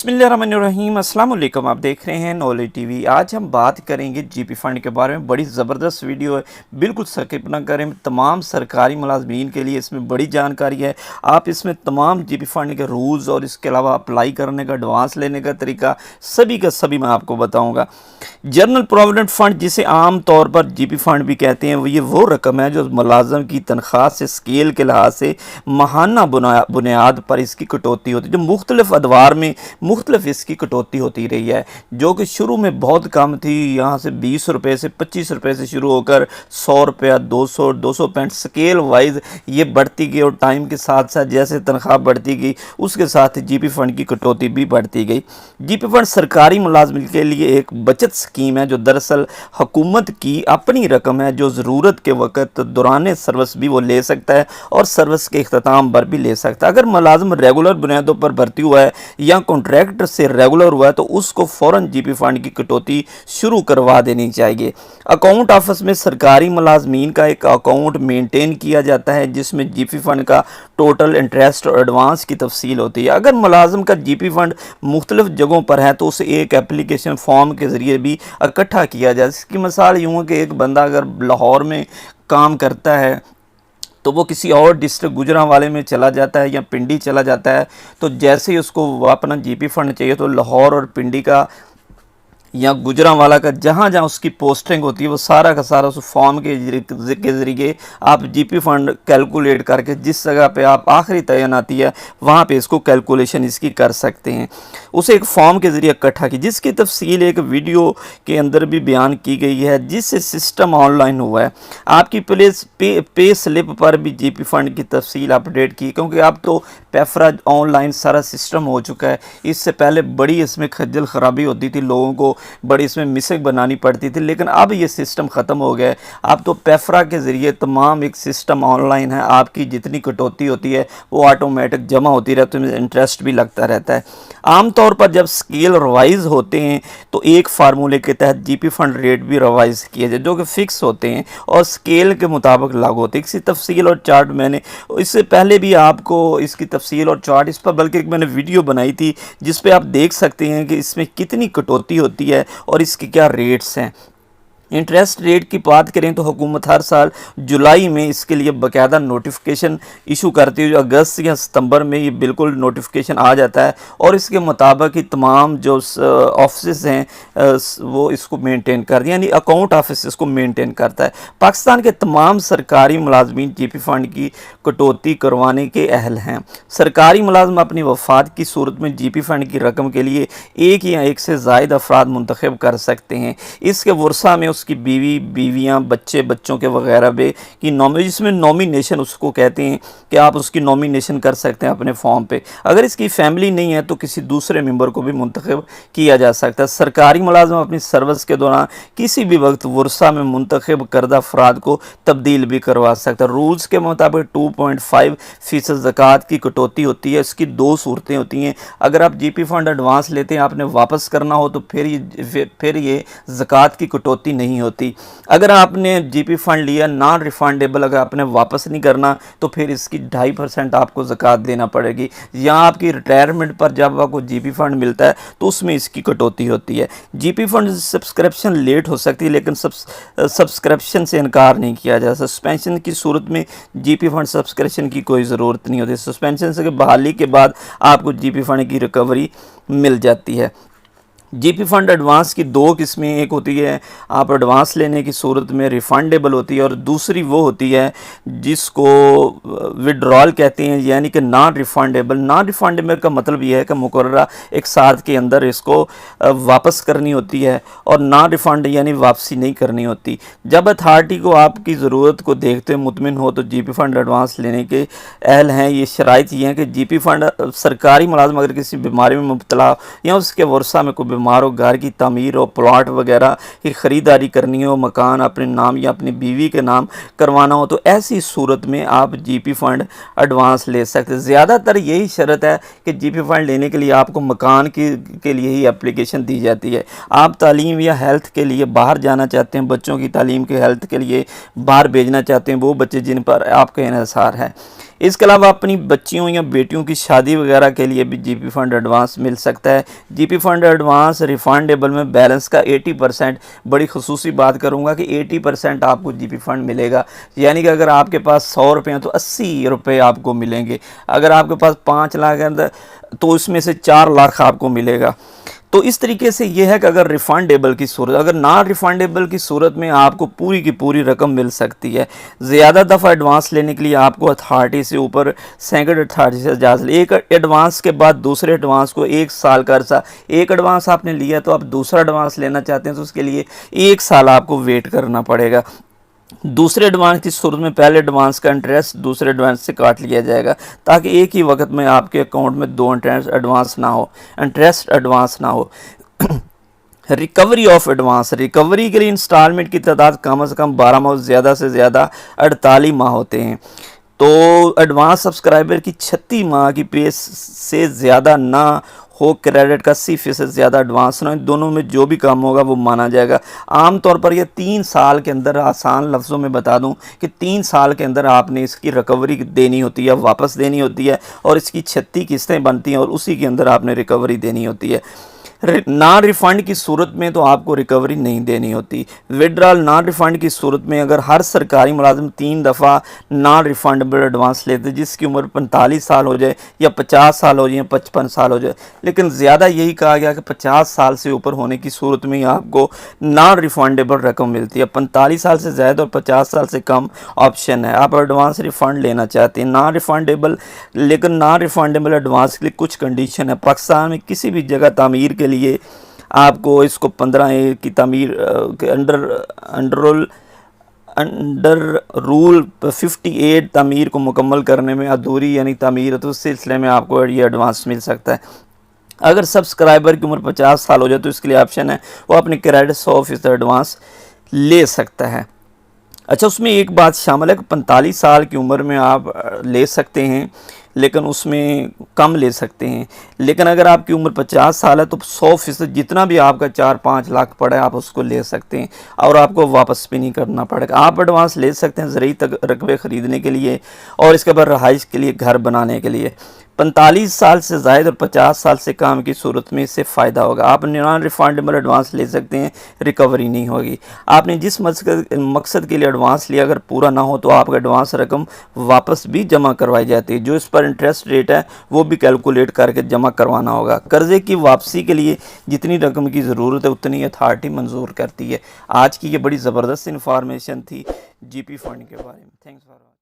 बिस्मिल्लाहिर्रहमानिर्रहीम, अस्सलाम वालेकुम। आप देख रहे हैं नॉलेज टीवी। आज हम बात करेंगे जीपी फ़ंड के बारे में। बड़ी ज़बरदस्त वीडियो है, बिल्कुल स्किप ना करें। तमाम सरकारी मुलाजमीन के लिए इसमें बड़ी जानकारी है। आप इसमें तमाम जीपी फ़ंड के रूल्स और इसके अलावा अप्लाई करने का, एडवांस लेने का तरीका सभी का सभी मैं आपको बताऊँगा। जनरल प्रोविडेंट फ़ंड, जिसे आम तौर पर जीपी फ़ंड भी कहते हैं, वो रकम है जो मुलाजम की तनख्वाह से स्केल के लिहाज से माहाना बुनियाद पर इसकी कटौती होती है। जो मुख्तलिफ अदवार में मुख्तलिफ इसकी कटौती होती रही है, जो कि शुरू में बहुत कम थी। यहाँ से 20 रुपये से 25 रुपये से शुरू होकर 100 रुपया, 200, 265 स्केल वाइज ये बढ़ती गई। और टाइम के साथ साथ जैसे तनख्वाह बढ़ती गई उसके साथ जीपी फ़ंड की कटौती भी बढ़ती गई। जीपी फ़ंड सरकारी मुलाजमिन के लिए एक बचत स्कीम है जो दरअसल हुकूमत की अपनी रकम है, जो ज़रूरत के वक़्त दौरान सर्विस भी वो ले सकता है और सर्विस के अख्ताम पर भी ले सकता है। अगर मुलाजम रेगुलर बुनियादों पर भर्ती हुआ है या कॉन्ट्रैक्ट से रेगुलर हुआ है तो उसको फ़ौरन जीपी फ़ंड की कटौती शुरू करवा देनी चाहिए। अकाउंट ऑफिस में सरकारी मुलाजमीन का एक अकाउंट मेंटेन किया जाता है जिसमें जीपी फ़ंड का टोटल इंटरेस्ट और एडवांस की तफसील होती है। अगर मुलाजम का जीपी फ़ंड मुख्तलिफ जगहों पर है तो उसे एक एप्लीकेशन फॉर्म के ज़रिए भी इकट्ठा किया जाए। इसकी मिसाल यूँ है कि एक बंदा अगर लाहौर में काम करता है तो वो किसी और डिस्ट्रिक्ट गुजरांवाले में चला जाता है या पिंडी चला जाता है, तो जैसे ही उसको अपना जीपी फ़ंड चाहिए तो लाहौर और पिंडी का या गुजरांवाला का जहाँ जहाँ उसकी पोस्टिंग होती है वो सारा का सारा उस फॉर्म के ज़रिए आप जीपी फ़ंड कैलकुलेट करके जिस जगह पे आप आखिरी तैनाती है वहाँ पे इसको कैलकुलेशन इसकी कर सकते हैं। उसे एक फॉर्म के ज़रिए इकट्ठा की, जिसकी तफसील एक वीडियो के अंदर भी बयान की गई है, जिससे सिस्टम ऑनलाइन हुआ है। आपकी पे स्लिप पर भी जीपी फ़ंड की तफसील अपडेट की, क्योंकि अब तो पेफरा ऑनलाइन सारा सिस्टम हो चुका है। इससे पहले बड़ी इसमें खज्जल ख़राबी होती थी, लोगों को बड़ी इसमें मिसेक बनानी पड़ती थी, लेकिन अब ये सिस्टम ख़त्म हो गया है। अब तो पेफरा के ज़रिए तमाम एक सिस्टम ऑनलाइन है। आपकी जितनी कटौती होती है वो ऑटोमेटिक जमा होती रहती है, इंटरेस्ट भी लगता रहता है। आमतौर पर जब स्केल रिवाइज़ होते हैं तो एक फार्मूले के तहत जीपी फ़ंड रेट भी रिवाइज़ किए जाए जो कि फ़िक्स होते हैं और स्केल के मुताबिक लागू होते हैं। इसकी तफसील और चार्ट मैंने इससे पहले भी आपको इसकी तफसील और चार्ट इस पर बल्कि मैंने वीडियो बनाई थी जिस पे आप देख सकते हैं कि इसमें कितनी कटौती होती है और इसके क्या रेट्स हैं। इंटरेस्ट रेट की बात करें तो हुकूमत हर साल जुलाई में इसके लिए बाकायदा नोटिफिकेशन इशू करती है, जो अगस्त या सितंबर में ये बिल्कुल नोटिफिकेशन आ जाता है और इसके मुताबिक ही तमाम जो ऑफिस हैं वो इसको मेंटेन करते हैं, यानी अकाउंट ऑफिस इसको मेंटेन करता है। पाकिस्तान के तमाम सरकारी मुलाजमीन जीपी फ़ंड की कटौती करवाने के अहल हैं। सरकारी मुलाजम अपनी वफ़ात की सूरत में जीपी फ़ंड की रकम के लिए एक या एक से ज़ायद अफराद मुंतखब कर सकते हैं। इसके वर्सा में उसकी बीवी, बीवियाँ, बच्चे, बच्चों के वगैरह भी की जिसमें नॉमिनेशन उसको कहते हैं कि आप उसकी नॉमिनेशन कर सकते हैं अपने फॉर्म पे। अगर इसकी फैमिली नहीं है तो किसी दूसरे मेंबर को भी मुंतखब किया जा सकता है। सरकारी मुलाजम अपनी सर्विस के दौरान किसी भी वक्त वर्सा में मुंतखब करदा अफराद को तब्दील भी करवा सकता है। रूल्स के मुताबिक 2.5% ज़कात की कटौती होती है। इसकी दो सूरतें होती हैं। अगर आप जीपी फ़ंड एडवांस लेते हैं, आपने वापस करना हो तो फिर ये ज़कात की कटौती नहीं होती। अगर आपने जीपी फ़ंड लिया नॉन रिफंडेबल, अगर आपने वापस नहीं करना तो फिर इसकी 2.5% आपको ज़कात देना पड़ेगी। या आपकी रिटायरमेंट पर जब आपको जीपी फ़ंड मिलता है तो उसमें इसकी कटौती होती है। जीपी फ़ंड सब्सक्रिप्शन लेट हो सकती है लेकिन सब्सक्रिप्शन से इनकार नहीं किया जा। सस्पेंशन की सूरत में जीपी फ़ंड सब्सक्रिप्शन की कोई ज़रूरत नहीं होती। सस्पेंशन से बहाली के बाद आपको जीपी फ़ंड की रिकवरी मिल जाती है। जीपी फ़ंड एडवांस की दो किस्में, एक होती है आप एडवांस लेने की सूरत में रिफ़ंडेबल होती है और दूसरी वो होती है जिसको विड्रॉल कहते हैं, यानी कि नॉन रिफ़ंडेबल। नॉन रिफ़ंडेबल का मतलब ये है कि मुकर्ररा एक साल के अंदर इसको वापस करनी होती है और नॉन रिफ़ंड यानी वापसी नहीं करनी होती। जब अथॉरिटी को आपकी ज़रूरत को देखते हुए मुतमिन हो तो जीपी फ़ंड एडवांस लेने के अहल हैं। ये शराइत ये हैं कि जीपी फ़ंड सरकारी मुलाजम अगर किसी बीमारी में मुब्तला या उसके वर्सा में कोई बीमार हो, घर की तामीर हो, प्लॉट वगैरह की ख़रीदारी करनी हो, मकान अपने नाम या अपनी बीवी के नाम करवाना हो, तो ऐसी सूरत में आप जीपी फ़ंड एडवांस ले सकते हैं। ज़्यादातर यही शर्त है कि जीपी फ़ंड लेने के लिए आपको मकान के लिए ही एप्लीकेशन दी जाती है। आप तालीम या हेल्थ के लिए बाहर जाना चाहते हैं, बच्चों की तालीम के हेल्थ के लिए बाहर भेजना चाहते हैं, वो बच्चे जिन पर आपका इन्हिसार है। इसके अलावा अपनी बच्चियों या बेटियों की शादी वगैरह के लिए भी जीपी फ़ंड एडवांस मिल सकता है। जीपी फ़ंड एडवांस रिफंडेबल में बैलेंस का 80%, बड़ी खुसूसी बात करूंगा कि 80% आपको जीपी फ़ंड मिलेगा। यानी कि अगर आपके पास 100 रुपये हैं तो 80 रुपये आपको मिलेंगे। अगर आपके पास 5 लाख है तो उसमें से 4 लाख आपको मिलेगा। तो इस तरीके से यह है कि अगर रिफ़ंडेबल की सूरत, अगर ना रिफ़ंडेबल की सूरत में आपको पूरी की पूरी रकम मिल सकती है। ज़्यादा दफ़ा एडवांस लेने के लिए आपको अथॉरिटी से ऊपर सेकंड अथॉरिटी से इजाज़त, एक एडवांस के बाद दूसरे एडवांस को 1 साल का अर्सा, एक एडवांस आपने लिया तो आप दूसरा एडवांस लेना चाहते हैं तो उसके लिए 1 साल आपको वेट करना पड़ेगा। दूसरे एडवांस की सूरत में पहले एडवांस का इंटरेस्ट दूसरे एडवांस से काट लिया जाएगा, ताकि एक ही वक्त में आपके अकाउंट में 2 इंटरेस्ट एडवांस ना हो। रिकवरी ऑफ एडवांस, रिकवरी के लिए इंस्टॉलमेंट की तादाद कम से कम 12 माह, ज़्यादा से ज़्यादा 48 माह होते हैं। तो एडवांस सब्सक्राइबर की 36 माह की पे से ज़्यादा ना हो, क्रेडिट का 80% ज़्यादा एडवांस ना हो, दोनों में जो भी काम होगा वो माना जाएगा। आम तौर पर ये 3 साल के अंदर, आसान लफ्ज़ों में बता दूं कि 3 साल के अंदर आपने इसकी रिकवरी देनी होती है, वापस देनी होती है, और इसकी 36 किस्तें बनती हैं और उसी के अंदर आपने रिकवरी देनी होती है। ना रिफ़ंड की सूरत में तो आपको रिकवरी नहीं देनी होती। विड्रॉल ना रिफ़ंड की सूरत में अगर हर सरकारी मुलाजिम 3 दफ़ा ना रिफ़ंडेबल एडवांस लेते, जिसकी उम्र 45 साल हो जाए या 50 साल हो जाए या 55 साल हो जाए, लेकिन ज़्यादा यही कहा गया कि 50 साल से ऊपर होने की सूरत में ही आपको ना रिफ़ंडेबल रकम मिलती है। 45 साल से ज़्यादा और 50 साल से कम ऑप्शन है। आप एडवांस रिफ़ंड लेना चाहते हैं ना रिफ़ंडेबल, लेकिन ना रिफ़ंडेबल एडवांस के लिए कुछ कंडीशन है। पाकिस्तान में किसी भी जगह तामीर के लिए आपको इसको 15A की तामीर के अंडर रूल 58 तामीर को मुकम्मल करने में अधूरी यानी तामीर, तो उस सिलसिले में आपको ये एडवांस मिल सकता है। अगर सब्सक्राइबर की उम्र 50 साल हो जाए तो इसके लिए ऑप्शन है वो अपने क्रेडिट 100% एडवांस ले सकता है। अच्छा, उसमें एक बात शामिल है कि 45 साल की उम्र में आप ले सकते हैं, लेकिन उसमें कम ले सकते हैं। लेकिन अगर आपकी उम्र 50 साल है तो 100% जितना भी आपका 4-5 लाख पड़ा है आप उसको ले सकते हैं और आपको वापस भी नहीं करना पड़ेगा। आप एडवांस ले सकते हैं ज़रूरी रकबे ख़रीदने के लिए और इसके बाद रहाइश के लिए, घर बनाने के लिए। 45 साल से ज़ायद और 50 साल से कम की सूरत में इससे फ़ायदा होगा। आप नॉन रिफंडेबल एडवांस ले सकते हैं, रिकवरी नहीं होगी। आपने जिस मकसद के लिए एडवांस लिया अगर पूरा ना हो तो आपका एडवांस रकम वापस भी जमा करवाई जाती है। जो इस पर इंटरेस्ट रेट है वो भी कैलकुलेट करके जमा करवाना होगा। कर्ज़े की वापसी के लिए जितनी रकम की ज़रूरत है उतनी अथॉरिटी मंजूर करती है। आज की ये बड़ी ज़बरदस्त इंफॉर्मेशन थी जीपी फ़ंड के बारे में। Thanks for